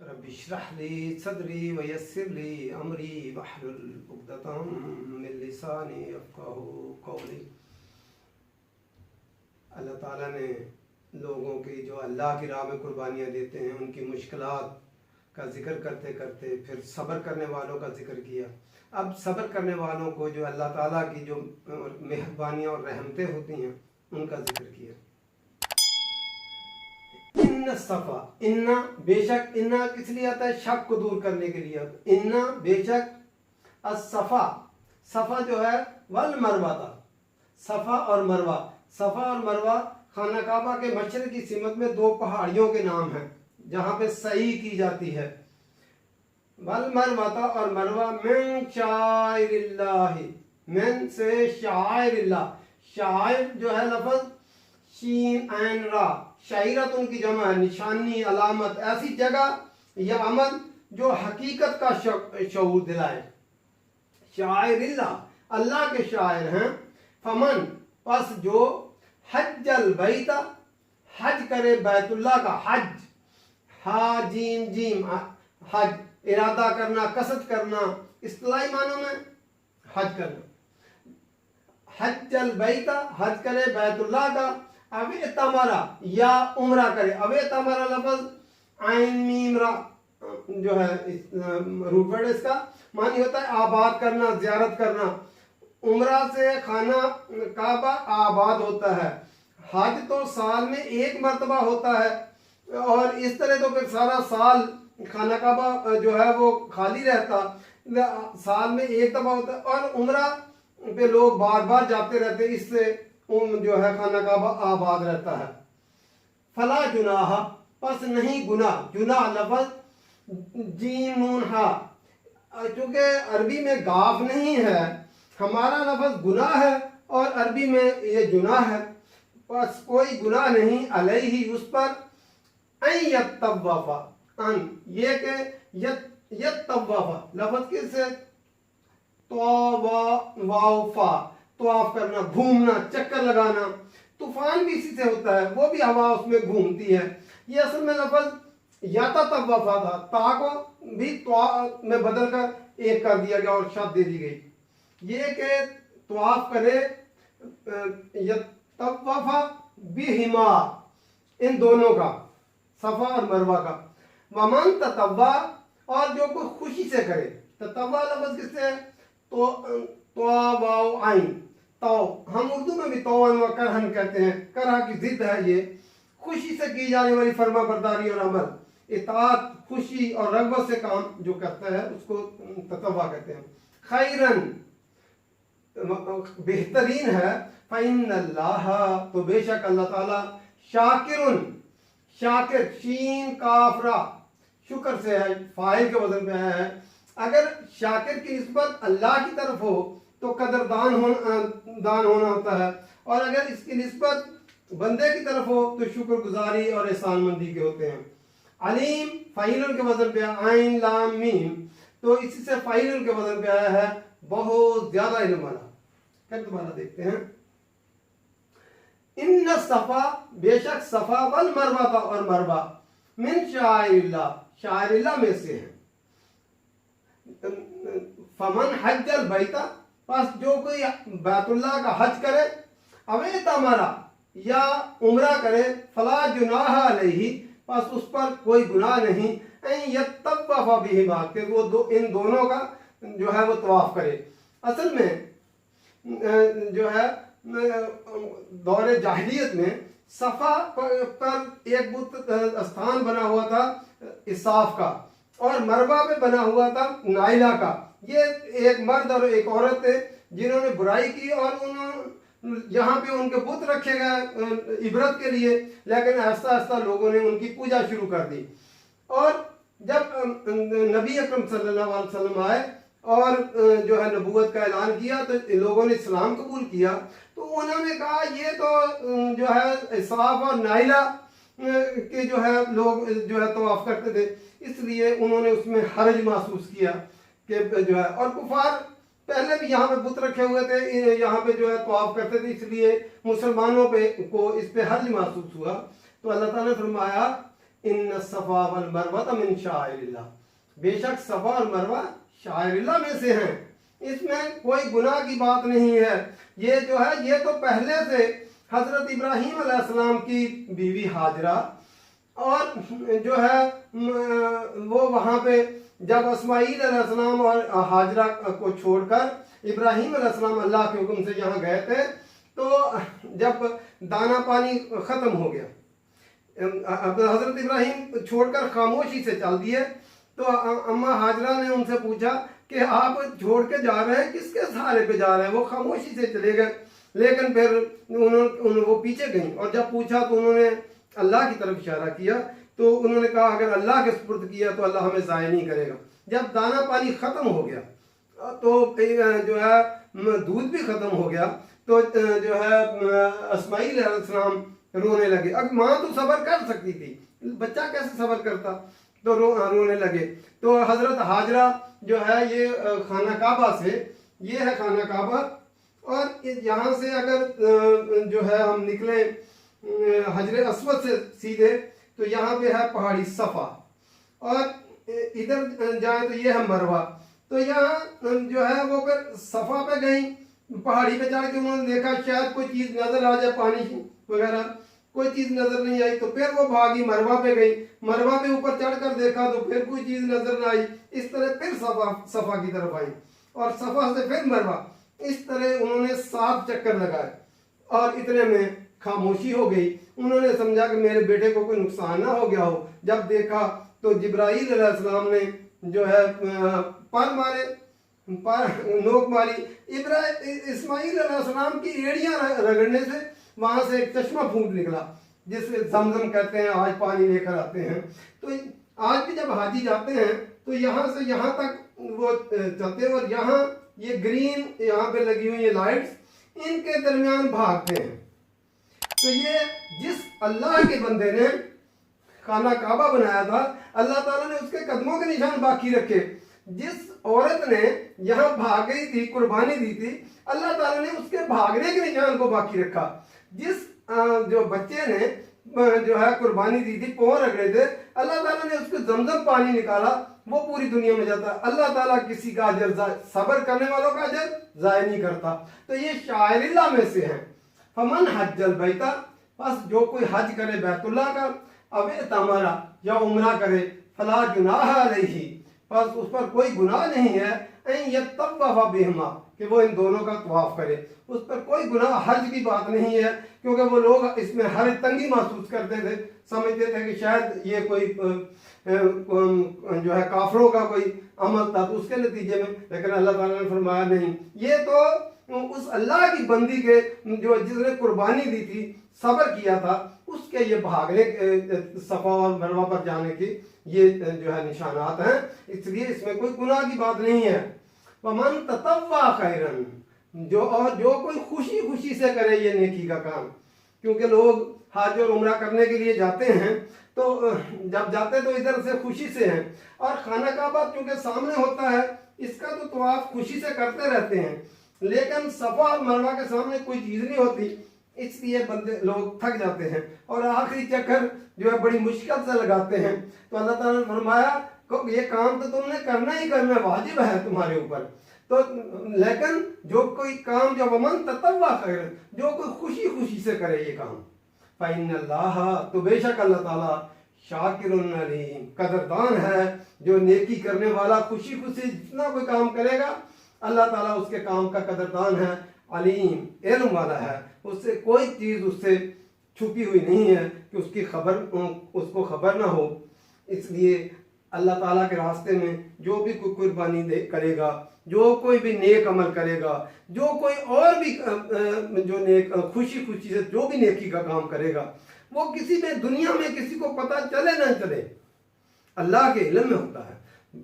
Rabbi इश्रह ली सदरी व यस्सिर ली अमरी वहलुल उक़दतम मिन लिसानी यफ़क़हू क़ौली। अल्लाह ताला ने लोगों की जो अल्लाह की राह में कुर्बानियाँ देते हैं उनकी मुश्किलात का जिक्र करते करते फिर सब्र करने वालों का जिक्र किया। अब सब्र करने वालों को जो अल्लाह ताला की जो मेहरबानियाँ और रहमतें होती हैं उनका जिक्र किया। इन्ना सफ़ा, इन्ना बेशक, इन्ना किस लिए आता है? शक को दूर करने के लिए। इन्ना बेशक, असफ़ा, सफ़ा जो है वल मरवा था, सफ़ा और मरवा। सफ़ा और मरवा खाना काबा के मशरिक़ की सिमत में दो पहाड़ियों के नाम हैं जहाँ पे सही की जाती है। वल मरवाता और मरवा मिन शाइरिल्लाहि, मिन से शाइरिल्लाह। शाइर जो है लफ्ज़ शीन ऐन रा, शायरत उनकी जमा है, निशानी, अलामत, ऐसी जगह या अमल जो हकीकत का शऊर दिलाए। शाइरिल्लाह, अल्लाह के शायर हैं। फमन, पस जो हज्जल बैता, हज करे बैतुल्लाह का, हज, हा जीम जीम, हज इरादा करना, कसद करना, इस्तिलाही मानों में हज करना। हज्जल बैता, हज करे बैतुल्लाह का, अवे तमरा या उम्रा करे। अवे तमरा लफ्ज़ आइन मीम रा जो है रूट वर्ड इसका मानी होता है आबाद करना, ज़ियारत करना। उम्रा से खाना काबा आबाद होता है। हज तो साल में एक मरतबा होता है और इस तरह तो फिर सारा साल खाना काबा जो है वो खाली रहता, साल में एक दफ़ा होता है। और उम्रा पे लोग बार बार जाते रहते, इससे जो है खाना काबा आबाद रहता है। फला जुनाह, पस नहीं गुना, जुनाह लफ्ज़ जीम नून हा, चूँकि अरबी में गाफ नहीं है, हमारा लफ्ज़ गुनाह है और अरबी में ये जुनाह है। बस कोई गुनाह नहीं अलैहि, उस पर, अन यत्तव्वफ़ा, अन ये के यत्तव्वफ़ा लफ्ज़ किससे? तवाफ़ा, तवाफ करना, घूमना, चक्कर लगाना। तूफान भी इसी से होता है, वो भी हवा उसमें घूमती है। ये असल में लफ्ज़ यततव्वफ़ा था, ता को भी त्वा में बदल कर एक कर दिया गया और शब्द दे दी गई। ये के तवाफ करे, यतव्वफ़ा बिहिमा, इन दोनों का, सफ़ा और मरवा का। वमन ततव्वा, और जो कोई खुशी से करे। ततव्वा लफ्ज़ किससे है? तो वाव आइन, तो हम उर्दू में भी तौअन व करहन कहते हैं, करह की जिद है ये। खुशी से की जाने वाली फर्मा बरदारी और अमल, इताअत, खुशी और रग़बत से काम जो करता है उसको ततव्वा कहते हैं। खैरन, बेहतरीन है। फ़इन्नल्लाह, तो बेशक अल्लाह ताला, शाकिरुन, शाकिर शीन काफरा शुक्र से है, फाइल के वजन पे आया है। अगर शाकिर की निस्बत अल्लाह की तरफ हो तो कदरदान दान होना होता है, और अगर इसकी निस्बत बंदे की तरफ हो तो शुक्रगुजारी और एहसानमंदी के होते हैं। अलीम, फ़ाइल के वजन पे आइन लाम मीम, तो इसी से फ़ाइल के वजन पे आया है बहुत ज्यादा इल्म वाला। फिर दोबारा देखते हैं। इन्ना सफ़ा, बेशक सफ़ा वल मरवा था और मरवा, मिन शाइरिल्लाह, शाइरिल्लाह में से है। फमन हज्जल बैता, बस जो कोई बैतुल्लाह का हज करे, अवे तमरा या उम्रा करे, फला जुनाह अलैहि, बस उस पर कोई गुनाह नहीं। यत्तव्वफ़ा बिहिमा, कि वो इन दोनों का जो है वो तवाफ करे। असल में जो है दौरे जाहिलियत में सफ़ा पर एक बुत स्थान बना हुआ था इसाफ का, और मरवा पे बना हुआ था नाइला का। ये एक मर्द और एक औरत थे जिन्होंने बुराई की, और उन्होंने यहाँ पे उनके बुत रखे गए इबरत के लिए, लेकिन आहिस्ता आहिस्ता लोगों ने उनकी पूजा शुरू कर दी। और जब नबी अकरम सल्लल्लाहु अलैहि वसल्लम आए और जो है नबूवत का ऐलान किया तो लोगों ने इस्लाम कबूल किया, तो उन्होंने कहा ये तो जो है इसाफ और नाइला के जो है लोग जो है तवाफ करते थे, इसलिए उन्होंने उसमें हर्ज महसूस किया कि जो है, और कुफार पहले भी यहाँ पे बुत रखे हुए थे, यहाँ पे जो है तवाफ करते थे, इसलिए मुसलमानों पे को इस पे हर्ज महसूस हुआ। तो अल्लाह ताला ने फरमाया इन सफ़ा वल मरवा मिन शाइरिल्लाह, बेशक सफ़ा और मरवा शाइरिल्लाह में से हैं, इसमें कोई गुनाह की बात नहीं है। ये जो है ये तो पहले से हजरत इब्राहीम अलैहिस्सलाम की बीवी हाजरा और जो है वो वहाँ पे जब इस्माईल अलैहिस्सलाम और हाजरा को छोड़कर इब्राहीम अलैहिस्सलाम अल्लाह के हुक्म से यहाँ गए थे, तो जब दाना पानी ख़त्म हो गया, हजरत इब्राहीम छोड़कर खामोशी से चल दिए, तो अम्मा हाजरा ने उनसे पूछा कि आप छोड़ के जा रहे हैं, किसके सहारे पे जा रहे हैं? वो खामोशी से चले गए, लेकिन फिर उन्होंने वो पीछे गई और जब पूछा तो उन्होंने अल्लाह की तरफ इशारा किया, तो उन्होंने कहा अगर अल्लाह के सुपुर्द किया तो अल्लाह हमें ज़ाय नहीं करेगा। जब दाना पानी ख़त्म हो गया तो जो है दूध भी ख़त्म हो गया, तो जो है इस्माईल अलैहिस्सलाम रोने लगे। अब माँ तो सब्र कर सकती थी, बच्चा कैसे सब्र करता, तो रोने लगे। तो हजरत हाजरा जो है ये खाना काबा से, ये है खाना काबा, और यहाँ से अगर जो है हम निकले हजरे अस्वद से सीधे, तो यहाँ पे है पहाड़ी सफ़ा, और इधर जाए तो ये है मरवा। तो यहाँ जो है वो फिर सफ़ा पे गई, पहाड़ी पे चढ़ के उन्होंने देखा शायद कोई चीज़ नज़र आ जाए, पानी वगैरह, कोई चीज़ नज़र नहीं आई, तो फिर वो भागी मरवा पे गई, मरवा पे ऊपर चढ़कर देखा तो फिर कोई चीज़ नज़र ना आई, इस तरह फिर सफ़ा की तरफ आई, और सफ़ा से फिर मरवा, इस तरह उन्होंने 7 चक्कर लगाए, और इतने में खामोशी हो गई। उन्होंने समझा कि मेरे बेटे को कोई नुकसान ना हो गया हो। जब देखा तो जिब्राईल अलैहिस्सलाम ने जो है पर मारे, पर नोक मारी, इस्माईल अलैहिस्सलाम की एड़ियां रगड़ने से वहां से एक चश्मा फूट निकला, जिसे जमजम कहते हैं, आज पानी लेकर आते हैं। तो आज भी जब हाजी जाते हैं तो यहाँ से यहाँ तक वो चलते हैं, और यहाँ ये ग्रीन यहाँ पे लगी हुई ये लाइट्स, इनके दरमियान भागते हैं। तो ये जिस अल्लाह के बंदे ने खाना काबा बनाया था, अल्लाह ताला ने उसके कदमों के निशान बाकी रखे। जिस औरत ने यहाँ भाग गई थी, कुर्बानी दी थी, अल्लाह ताला ने उसके भागने के निशान को बाकी रखा। जिस जो बच्चे ने जो है कुर्बानी दी थी, पाँव रगड़े थे, अल्लाह ताला ने उसको जमजम पानी निकाला, वो पूरी दुनिया में जाता है। अल्लाह ताला किसी का अजर सब्र करने वालों का अजर ज़ाय नहीं करता। तो ये शायरिल्लाह में से है। फमन हज्जल बैता, बस जो कोई हज करे बैतुल्लाह का, अवे तमारा या उम्रा करे, फला जुनाह अलैहि, बस उस पर कोई गुनाह नहीं है, ये तव्वाफ़ा बिहिमा, कि वो इन दोनों का तवाफ करे, उस पर कोई गुनाह हर्ज की बात नहीं है। क्योंकि वो लोग इसमें हर तंगी महसूस करते थे, समझते थे कि शायद ये कोई जो है काफरों का कोई अमल था, तो उसके नतीजे में, लेकिन अल्लाह ताला ने फरमाया नहीं, ये तो उस अल्लाह की बंदी के जो जिसने कुर्बानी दी थी, सब्र किया था, उसके ये भागने सफ़ा और मरवा पर जाने की ये जो है निशानात हैं, इसलिए इसमें कोई गुनाह की बात नहीं है। वमन ततव्वा खैरन, जो कोई खुशी खुशी से करे ये नेकी का काम, क्योंकि लोग हज और उम्रा करने के लिए जाते हैं, तो जब जाते तो इधर से खुशी से हैं, और खाना काबा क्योंकि सामने होता है, इसका तो तवाफ खुशी से करते रहते हैं, लेकिन सफ़ा और मरवा के सामने कोई चीज़ नहीं होती, इसलिए बंदे लोग थक जाते हैं और आखिरी चक्कर जो है बड़ी मुश्किल से लगाते हैं। तो अल्लाह ताला ने फरमाया ये काम तो तुमने करना ही करना, वाजिब है तुम्हारे ऊपर। तो लेकिन जो कोई काम, जो वमन ततव्वा खैर, जो कोई खुशी खुशी से करे ये काम, फ़इन्नल्लाह, तो बेशक अल्लाह ताला शाकिरुन अलीम, कदरदान है, जो नेकी करने वाला खुशी खुशी जितना कोई काम करेगा, अल्लाह ताला उसके काम का कदरदान है, अलीम, इल्म वाला है, उससे कोई चीज़ उससे छुपी हुई नहीं है कि उसकी उसको खबर ना हो। इसलिए अल्लाह ताला के रास्ते में जो भी कोई कुर्बानी करेगा, जो कोई भी नेक अमल करेगा, जो कोई और भी जो नेक खुशी खुशी से जो भी नेकी का काम करेगा, वो किसी में दुनिया में किसी को पता चले ना चले, अल्लाह के इल्म में होता है।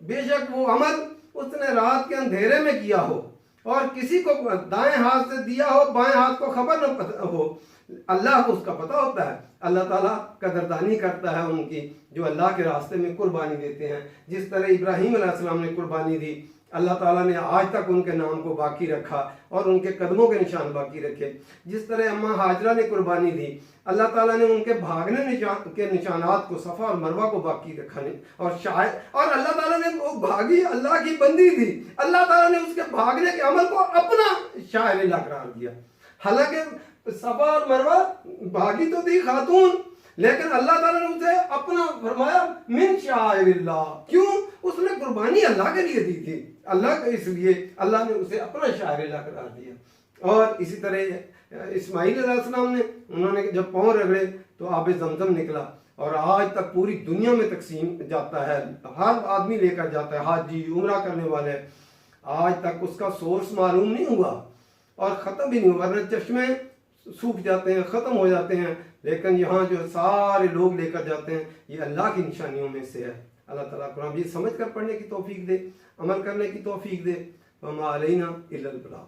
बेशक वो अमल उसने रात के अंधेरे में किया हो और किसी को दाएं हाथ से दिया हो, बाएं हाथ को खबर न हो, अल्लाह को उसका पता होता है। अल्लाह ताला कदरदानी करता है उनकी जो अल्लाह के रास्ते में कुर्बानी देते हैं। जिस तरह इब्राहीम अलैहिस्सलाम ने कुर्बानी दी, अल्लाह ताला ने आज तक उनके नाम को बाकी रखा और उनके कदमों के निशान बाकी रखे। जिस तरह अम्मा हाजरा ने कुर्बानी दी, अल्लाह ताला ने उनके भागने के निशानात को, सफ़ा और मरवा को बाकी रखा नहीं। और अल्लाह ताला ने वो भागी, अल्लाह की बंदी थी, अल्लाह ताला ने उसके भागने के अमल को अपना शाइर करार दिया। हालांकि सफ़ा और मरवा भागी तो थी खातून, लेकिन अल्लाह ताला ने उसे अपना फरमाया मिन शाइरिल्लाह। क्यों? उसने कुर्बानी अल्लाह के लिए दी थी, अल्लाह के, इसलिए अल्लाह ने उसे अपना शाइर करार दिया। और इसी तरह इस्माइल अलैहिस्सलाम ने, उन्होंने जब पाँव रगड़े तो आब जमजम निकला और आज तक पूरी दुनिया में तकसीम जाता है, हर आदमी लेकर जाता है, हाजी उम्रा करने वाले, आज तक उसका सोर्स मालूम नहीं हुआ और ख़त्म भी नहीं हुआ। वरना चश्मे सूख जाते हैं, ख़त्म हो जाते हैं, लेकिन यहाँ जो सारे लोग लेकर जाते हैं, ये अल्लाह की निशानियों में से है। अल्लाह ताला कुरान ये समझ कर पढ़ने की तौफीक दे, अमल करने की तौफीक दे। वमा अलैना इल्लल बलाग।